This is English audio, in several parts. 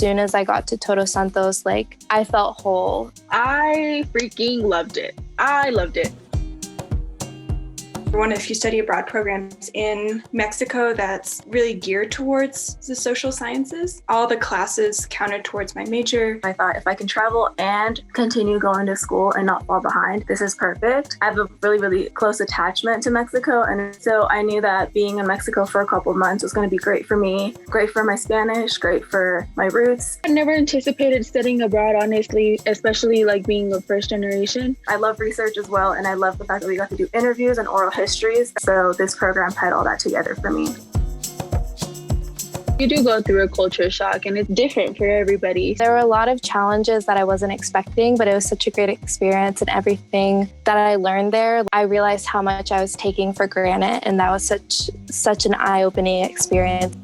soon as I got to Todos Santos, like, I felt whole. I freaking loved it. I loved it. We're one of the few study abroad programs in Mexico that's really geared towards the social sciences. All the classes counted towards my major. I thought if I can travel and continue going to school and not fall behind, this is perfect. I have a really, really close attachment to Mexico. And so I knew that being in Mexico for a couple of months was going to be great for me, great for my Spanish, great for my roots. I never anticipated studying abroad, honestly, especially like being a first generation. I love research as well. And I love the fact that we got to do interviews and oral histories. So this program tied all that together for me. You do go through a culture shock and it's different for everybody. There were a lot of challenges that I wasn't expecting, but it was such a great experience, and everything that I learned there, I realized how much I was taking for granted, and that was such an eye-opening experience.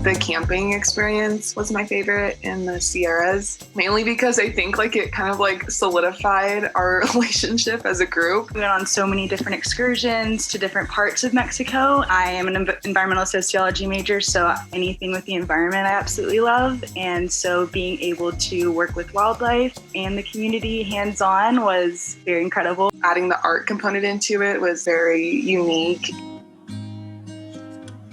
The camping experience was my favorite in the Sierras, mainly because I think like it kind of like solidified our relationship as a group. We went on so many different excursions to different parts of Mexico. I am an environmental sociology major, so anything with the environment I absolutely love. And so being able to work with wildlife and the community hands-on was very incredible. Adding the art component into it was very unique.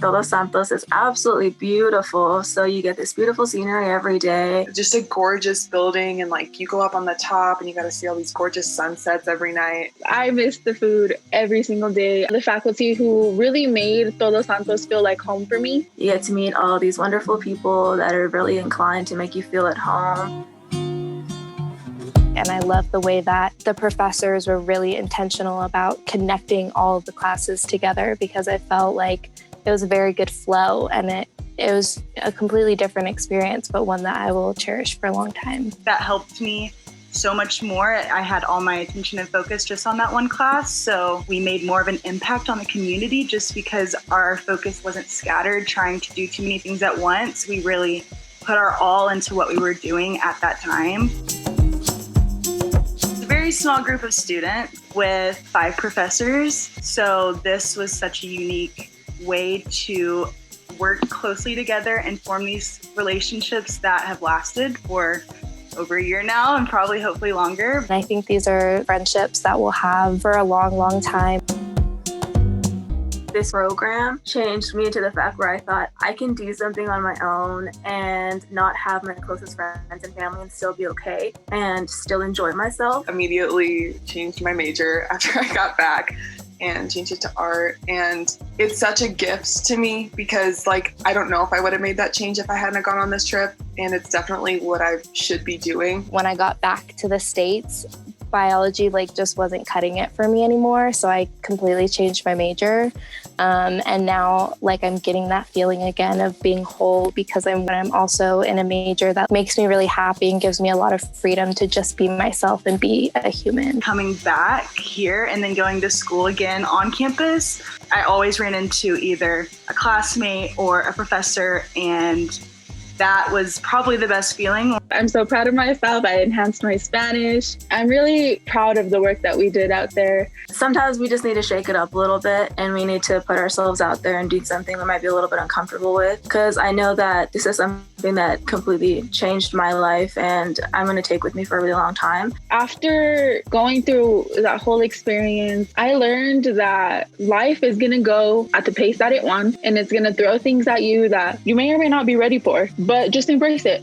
Todos Santos is absolutely beautiful. So you get this beautiful scenery every day. Just a gorgeous building, and like you go up on the top and you got to see all these gorgeous sunsets every night. I miss the food every single day. The faculty who really made Todos Santos feel like home for me. You get to meet all these wonderful people that are really inclined to make you feel at home. And I love the way that the professors were really intentional about connecting all of the classes together, because I felt like it was a very good flow, and it was a completely different experience, but one that I will cherish for a long time. That helped me so much more. I had all my attention and focus just on that one class, so we made more of an impact on the community just because our focus wasn't scattered trying to do too many things at once. We really put our all into what we were doing at that time. It's a very small group of students with 5 professors, so this was such a unique way to work closely together and form these relationships that have lasted for over a year now, and probably hopefully longer. And I think these are friendships that we'll have for a long, long time. This program changed me to the fact where I thought I can do something on my own and not have my closest friends and family and still be okay and still enjoy myself. Immediately changed my major after I got back and changed it to art. And it's such a gift to me because like, I don't know if I would have made that change if I hadn't gone on this trip. And it's definitely what I should be doing. When I got back to the States, biology like just wasn't cutting it for me anymore. So I completely changed my major. And now like I'm getting that feeling again of being whole, because I'm also in a major that makes me really happy and gives me a lot of freedom to just be myself and be a human. Coming back here and then going to school again on campus, I always ran into either a classmate or a professor, and that was probably the best feeling. I'm so proud of myself. I enhanced my Spanish. I'm really proud of the work that we did out there. Sometimes we just need to shake it up a little bit, and we need to put ourselves out there and do something that might be a little bit uncomfortable with, because I know that this is something that completely changed my life and I'm going to take with me for a really long time. After going through that whole experience, I learned that life is going to go at the pace that it wants, and it's going to throw things at you that you may or may not be ready for, but just embrace it.